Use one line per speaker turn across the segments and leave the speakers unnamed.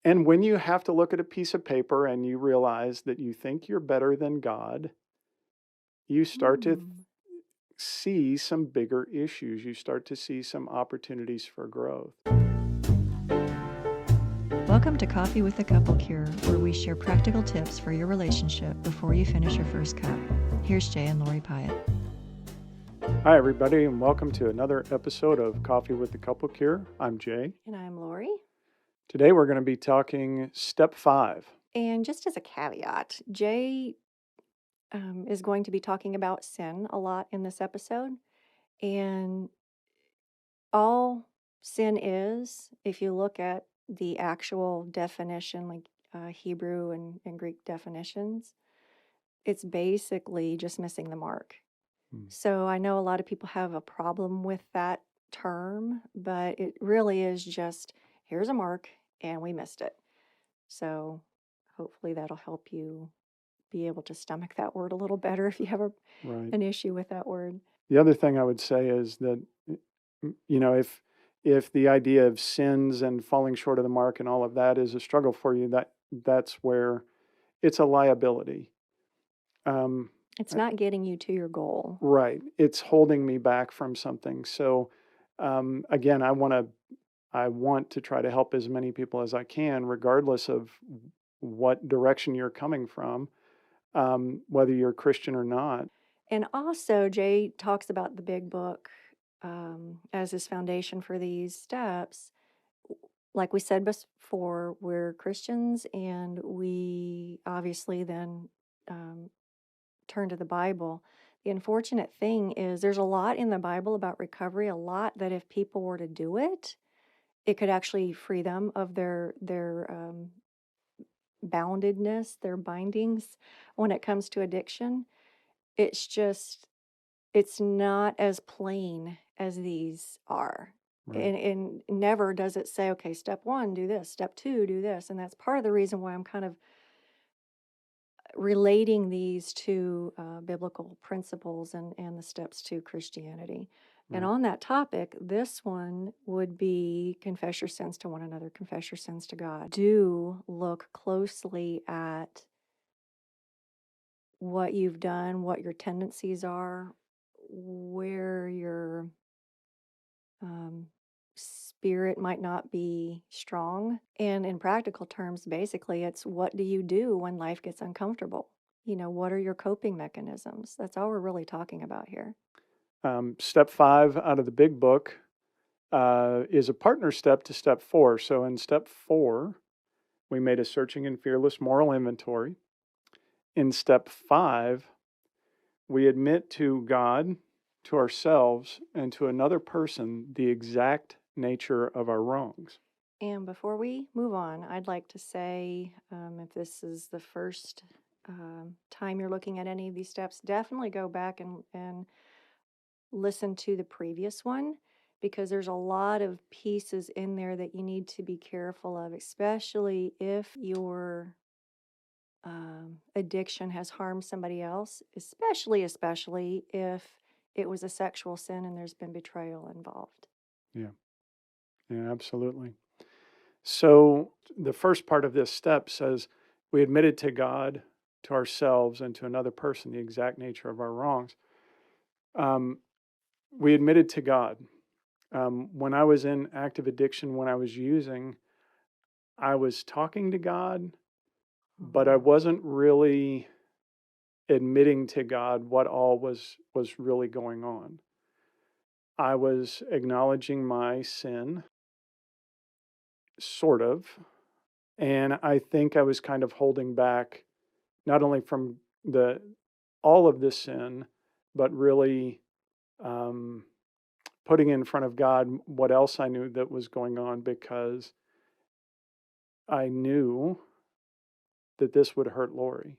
And when you have to look at a piece of paper and you realize that you think you're better than God, you start to
Hmm.
see some bigger issues. You start to see some opportunities for growth.
Welcome to Coffee with a Couple Cure, where we share practical tips for your relationship before you finish your first cup. Here's Jay and Lori Pyatt.
Hi, everybody, and welcome to another episode of Coffee with the Couple Cure. I'm Jay.
And I'm Lori.
Today we're going to be talking step 5.
And just as a caveat, Jay is going to be talking about sin a lot in this episode. And all sin is, if you look at the actual definition, like Hebrew and Greek definitions, it's basically just missing the mark. So I know a lot of people have a problem with that term, but it really is just here's a mark and we missed it. So hopefully that'll help you be able to stomach that word a little better if you have
Right.
an issue with that word.
The other thing I would say is that, if the idea of sins and falling short of the mark and all of that is a struggle for you, that's where it's a liability.
It's not getting you to your goal.
Right. It's holding me back from something. So, again, I want to try to help as many people as I can, regardless of what direction you're coming from, whether you're Christian or not.
And also, Jay talks about the big book as his foundation for these steps. Like we said before, we're Christians and we obviously then turn to the Bible. The unfortunate thing is there's a lot in the Bible about recovery, a lot that if people were to do it, it could actually free them of their boundedness, their bindings when it comes to addiction. It's just, it's not as plain as these are.
Right.
And never does it say, okay, step 1, do this, step 2, do this. And that's part of the reason why I'm kind of relating these to biblical principles and the steps to Christianity. And
Right.
on that topic, this one would be confess your sins to one another, confess your sins to God. Do look closely at what you've done, what your tendencies are, where your spirit might not be strong. And in practical terms, basically, it's what do you do when life gets uncomfortable? What are your coping mechanisms? That's all we're really talking about here.
Step 5 out of the big book is a partner step to step 4. So in step 4, we made a searching and fearless moral inventory. In step 5, we admit to God, to ourselves, and to another person the exact nature of our wrongs.
And before we move on, I'd like to say if this is the first time you're looking at any of these steps, definitely go back and listen to the previous one because there's a lot of pieces in there that you need to be careful of, especially if your addiction has harmed somebody else, especially if it was a sexual sin and there's been betrayal involved.
Yeah, yeah, absolutely. So the first part of this step says we admitted to God, to ourselves, and to another person the exact nature of our wrongs. Um, we admitted to God. When I was in active addiction, when I was using, I was talking to God, but I wasn't really admitting to God what all was really going on. I was acknowledging my sin, sort of, and I think I was kind of holding back not only from the all of the sin, but really um, putting in front of God what else I knew that was going on because I knew that this would hurt Lori,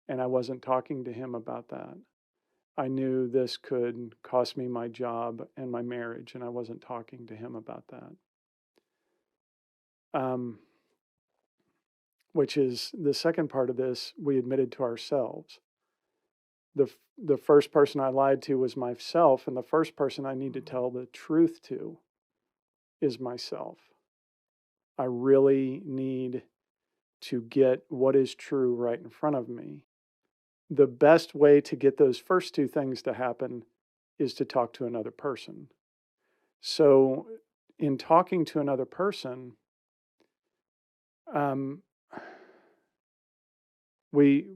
and I wasn't talking to him about that. I knew this could cost me my job and my marriage, and I wasn't talking to him about that. Um, which is the second part of this, we admitted to ourselves. The first person I lied to was myself, and the first person I need to tell the truth to is myself. I really need to get what is true right in front of me. The best way to get those first two things to happen is to talk to another person. So, in talking to another person, um, we,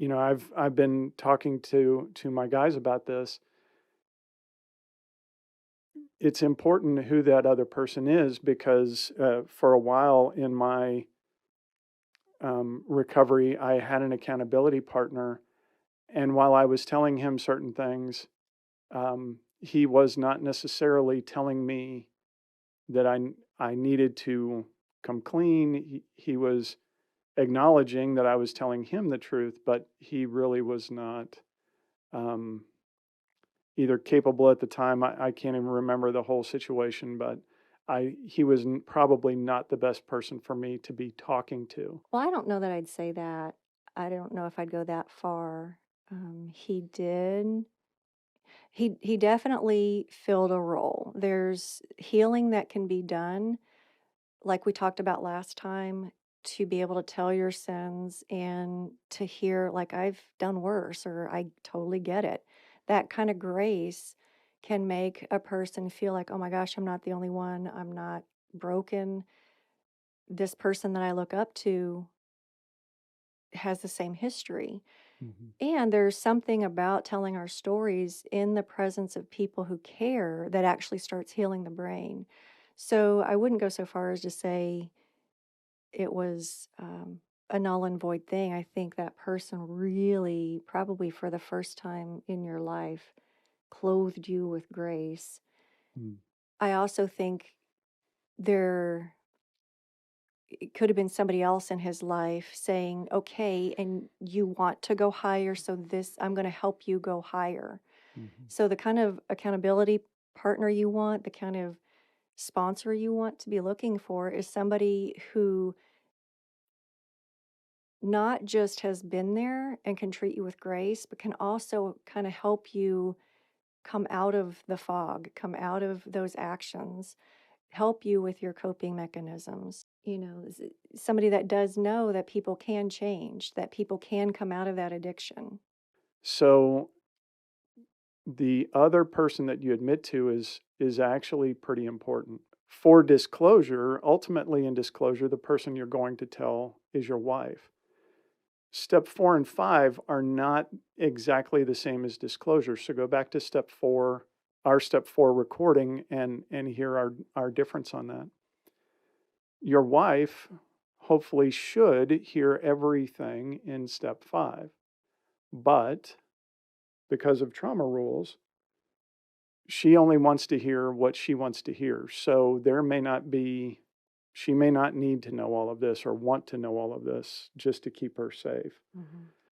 I've been talking to my guys about this. It's important who that other person is because for a while in my recovery, I had an accountability partner, and while I was telling him certain things, he was not necessarily telling me that I needed to come clean. He was acknowledging that I was telling him the truth, but he really was not um, either capable at the time. I can't even remember the whole situation, but he was probably not the best person for me to be talking to.
Well, I don't know that I'd say that. I don't know if I'd go that far. He did. He definitely filled a role. There's healing that can be done, like we talked about last time, to be able to tell your sins and to hear, like, I've done worse, or I totally get it. That kind of grace can make a person feel like, oh my gosh, I'm not the only one. I'm not broken. This person that I look up to has the same history.
Mhm.
And there's something about telling our stories in the presence of people who care that actually starts healing the brain. So I wouldn't go so far as to say it was a null and void thing. I think that person really, probably for the first time in your life, clothed you with grace.
Mm.
I also think there it could have been somebody else in his life saying, okay, and you want to go higher, so this, I'm going to help you go higher.
Mhm.
So the kind of accountability partner you want, the kind of sponsor you want to be looking for is somebody who not just has been there and can treat you with grace, but can also kind of help you come out of the fog, come out of those actions, help you with your coping mechanisms. Somebody that does know that people can change, that people can come out of that addiction.
So the other person that you admit to is actually pretty important. For disclosure, ultimately in disclosure, the person you're going to tell is your wife. Step 4 and 5 are not exactly the same as disclosure. So go back to step 4, our step 4 recording, and hear our difference on that. Your wife hopefully should hear everything in step 5, but because of trauma rules, she only wants to hear what she wants to hear. So she may not need to know all of this or want to know all of this just to keep her safe.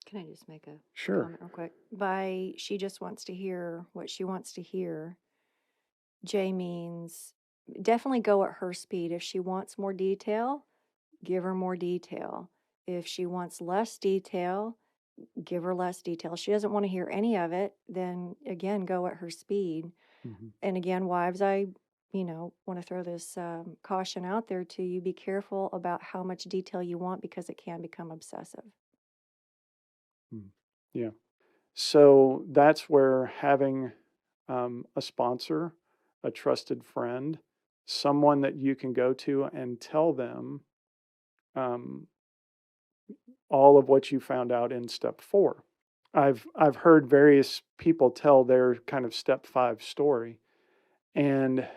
Can I just make a
Sure.
comment real quick? By she just wants to hear what she wants to hear, Jay means definitely go at her speed. If she wants more detail, give her more detail. If she wants less detail, give her less detail. She doesn't want to hear any of it, then again, go at her speed.
Mhm.
And again, wives, I, want to throw this caution out there to you. Be careful about how much detail you want because it can become obsessive.
Mm. Yeah. So that's where having a sponsor, a trusted friend, someone that you can go to and tell them um, all of what you found out in step 4. I've heard various people tell their kind of step 5 story, and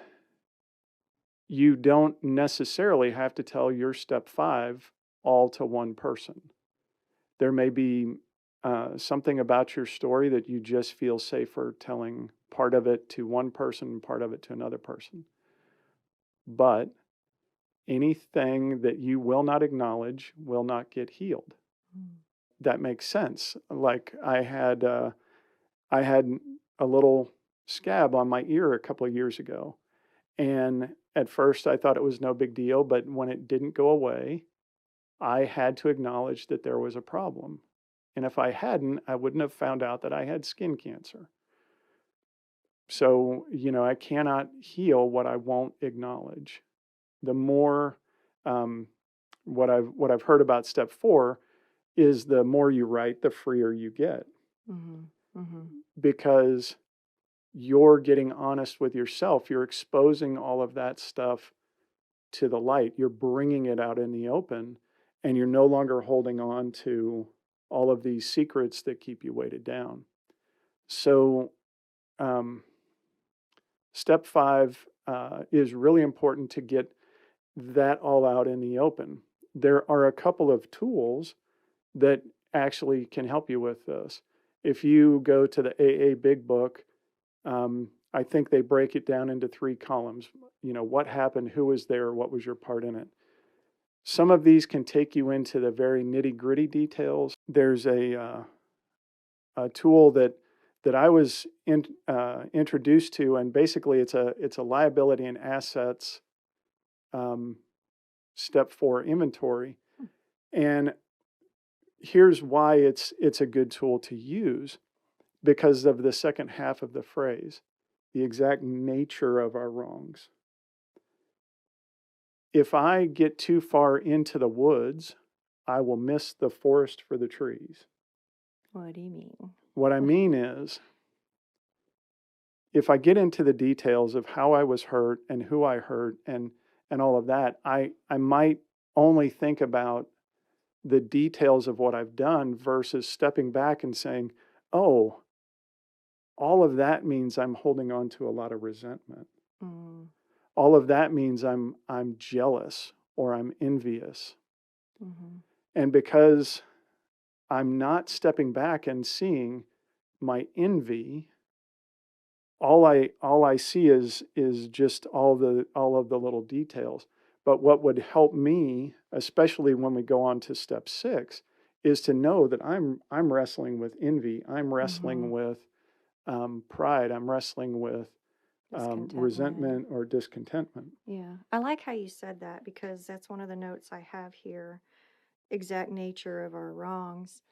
you don't necessarily have to tell your step 5 all to one person. There may be something about your story that you just feel safer telling part of it to one person and part of it to another person. But anything that you will not acknowledge will not get healed.
Mm.
That makes sense. Like I had a little scab on my ear a couple of years ago, and at first I thought it was no big deal, but when it didn't go away, I had to acknowledge that there was a problem. And if I hadn't, I wouldn't have found out that I had skin cancer. So, I cannot heal what I won't acknowledge. The more um, what I've heard about step 4 is the more you write, the freer you get,
Mm-hmm. Mm-hmm.
because you're getting honest with yourself. You're exposing all of that stuff to the light. You're bringing it out in the open, and you're no longer holding on to all of these secrets that keep you weighted down. So, um, step 5 is really important to get that all out in the open. There are a couple of tools that actually can help you with this. If you go to the AA Big Book, I think they break it down into 3 columns. What happened, who was there, what was your part in it. Some of these can take you into the very nitty gritty details. There's a tool that I was introduced to, and basically it's a liability and assets um, step 4 inventory. And here's why it's a good tool to use, because of the second half of the phrase, the exact nature of our wrongs. If I get too far into the woods, I will miss the forest for the trees.
What do you mean?
What I mean is, if I get into the details of how I was hurt and who I hurt and all of that, I might only think about the details of what I've done versus stepping back and saying, oh, all of that means I'm holding on to a lot of resentment.
Mm.
All of that means I'm jealous or I'm envious.
Mm-hmm.
And because I'm not stepping back and seeing my envy, all I see is just all of the little details. But what would help me, especially when we go on to step 6, is to know that I'm wrestling with envy. I'm
Mm-hmm.
wrestling with pride. I'm wrestling with
Discontentment.
resentment or discontentment.
Yeah. I like how you said that because that's one of the notes I have here. Exact nature of our wrongs.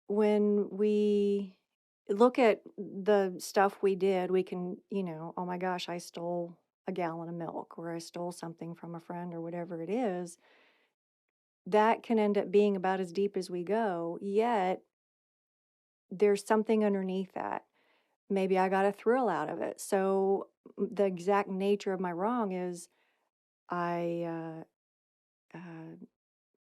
When we look at the stuff we did, we can, oh my gosh, I stole a gallon of milk or I stole something from a friend or whatever it is. That can end up being about as deep as we go, yet there's something underneath that. Maybe I got a thrill out of it. So the exact nature of my wrong is I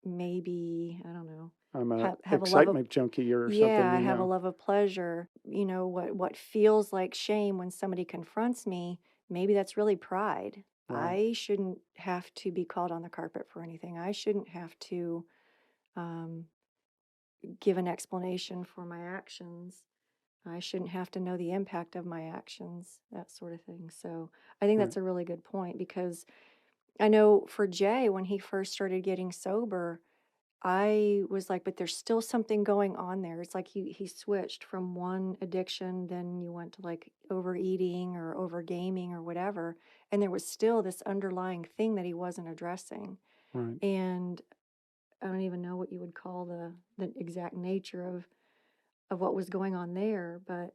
maybe, I don't know,
I'm a
have a love of,
excitement junkie or
yeah,
something,
I have a love of pleasure. What feels like shame when somebody confronts me, maybe that's really pride.
Right.
I shouldn't have to be called on the carpet for anything. I shouldn't have to um, give an explanation for my actions. I shouldn't have to know the impact of my actions, that sort of thing. So I think
Right.
that's a really good point because I know for Jay, when he first started getting sober, I was like, but there's still something going on there. It's like he switched from one addiction, then you went to like overeating or over gaming or whatever, and there was still this underlying thing that he wasn't addressing.
Right.
And I don't even know what you would call the exact nature of what was going on there, but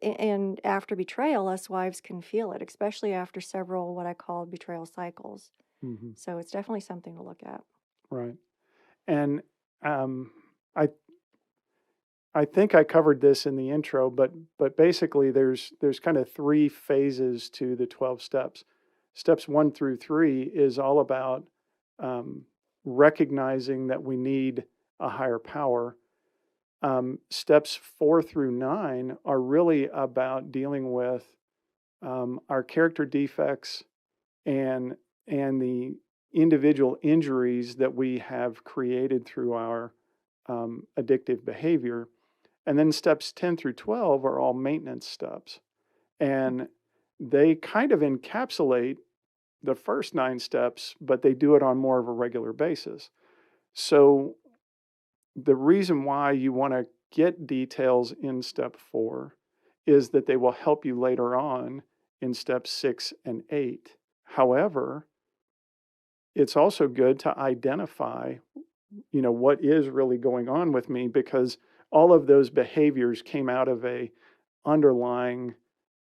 and after betrayal, us wives can feel it, especially after several what I call betrayal cycles.
Hmm.
So it's definitely something to look at.
Right. And um, I I think I covered this in the intro, but basically there's kind of 3 phases to the 12 steps. Steps 1 through 3 is all about um, recognizing that we need a higher power. Steps 4 through 9 are really about dealing with our character defects and the individual injuries that we have created through our addictive behavior. And then steps 10 through 12 are all maintenance steps. And they kind of encapsulate the first 9 steps, but they do it on more of a regular basis. So the reason why you want to get details in step 4 is that they will help you later on in steps 6 and 8. However, it's also good to identify, what is really going on with me, because all of those behaviors came out of a underlying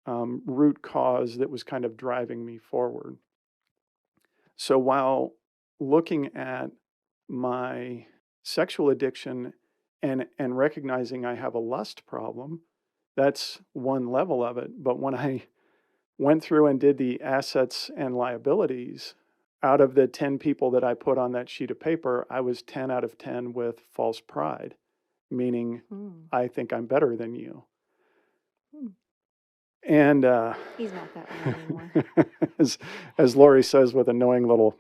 root cause that was kind of driving me forward. So while looking at my sexual addiction and recognizing I have a lust problem, that's one level of it. But when I went through and did the assets and liabilities, out of the 10 people that I put on that sheet of paper, I was 10 out of 10 with false pride, meaning I think I'm better than you. And
He's not that way anymore.
as Lori says with a knowing little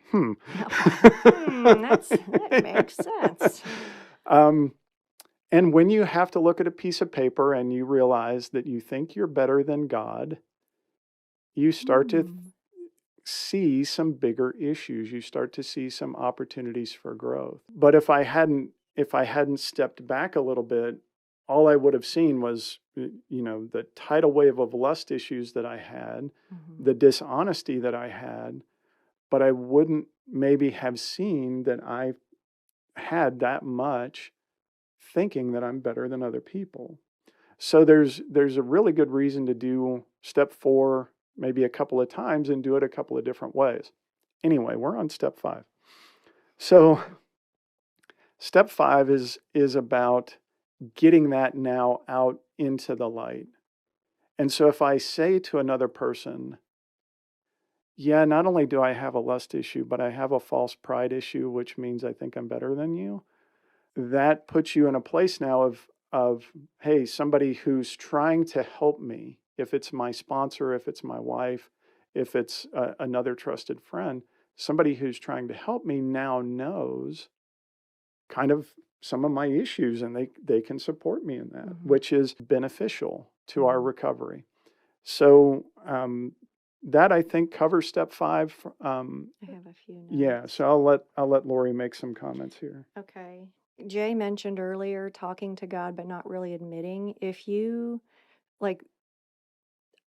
That makes sense.
And when you have to look at a piece of paper and you realize that you think you're better than God, you start to see some bigger issues. You start to see some opportunities for growth. But if I hadn't stepped back a little bit, all I would have seen was, the tidal wave of lust issues that I had, the dishonesty that I had, but I wouldn't maybe have seen that I had that much thinking that I'm better than other people. So there's a really good reason to do step 4 maybe a couple of times and do it a couple of different ways. Anyway, we're on step 5. So step 5 is about getting that now out into the light. And so if I say to another person, yeah, not only do I have a lust issue, but I have a false pride issue, which means I think I'm better than you, that puts you in a place now of hey, somebody who's trying to help me, if it's my sponsor, if it's my wife, if it's another trusted friend, somebody who's trying to help me now knows kind of some of my issues, and they can support me in that, which is beneficial to our recovery. So that I think covers step 5. I
have a few notes.
Yeah, so I'll let Lori make some comments here.
Okay. Jay mentioned earlier talking to God but not really admitting. If you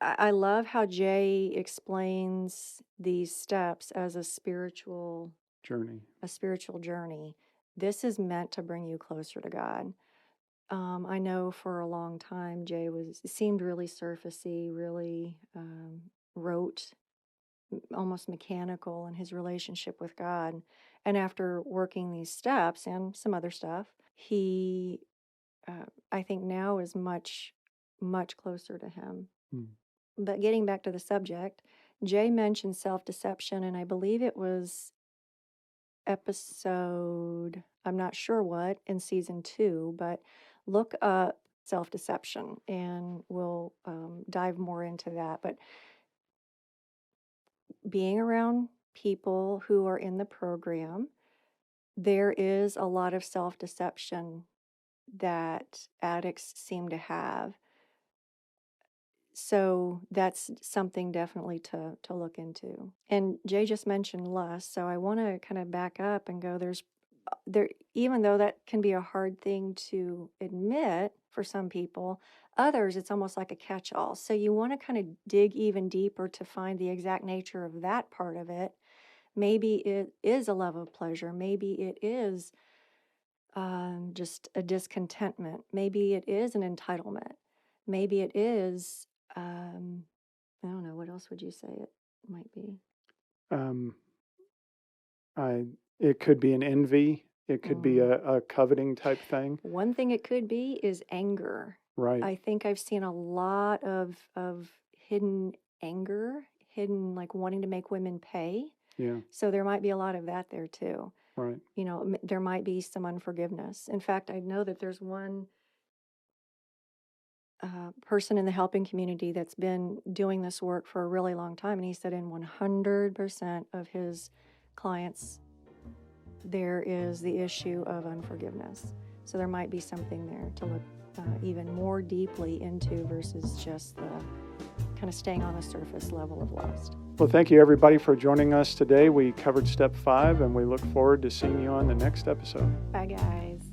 I love how Jay explains these steps as a spiritual
journey.
This is meant to bring you closer to God. I know for a long time Jay seemed really surfacey, really rote, almost mechanical in his relationship with God. And after working these steps and some other stuff, he, I think now is much, much closer to him. But getting back to the subject, Jay mentioned self-deception, and I believe it was episode, I'm not sure what, in season 2, but look up self-deception and we'll dive more into that. But being around people who are in the program, there is a lot of self-deception that addicts seem to have. So that's something definitely to look into. And Jay just mentioned lust, so I want to kind of back up and go, even though that can be a hard thing to admit for some people, others it's almost like a catch-all. So you want to kind of dig even deeper to find the exact nature of that part of it. Maybe it is a love of pleasure. Maybe it is just a discontentment. Maybe it is an entitlement. Maybe it is, I don't know, what else would you say it might be?
It could be an envy. It could be a coveting type thing.
One thing it could be is anger.
Right.
I think I've seen a lot of hidden anger, hidden like wanting to make women pay.
Yeah.
So there might be a lot of that there too.
Right.
There might be some unforgiveness. In fact, I know that there's one person in the helping community that's been doing this work for a really long time, and he said in 100% of his clients, there is the issue of unforgiveness. So there might be something there to look even more deeply into versus just the kind of staying on the surface level of lust.
Well, thank you everybody for joining us today. We covered step 5, and we look forward to seeing you on the next episode.
Bye, guys.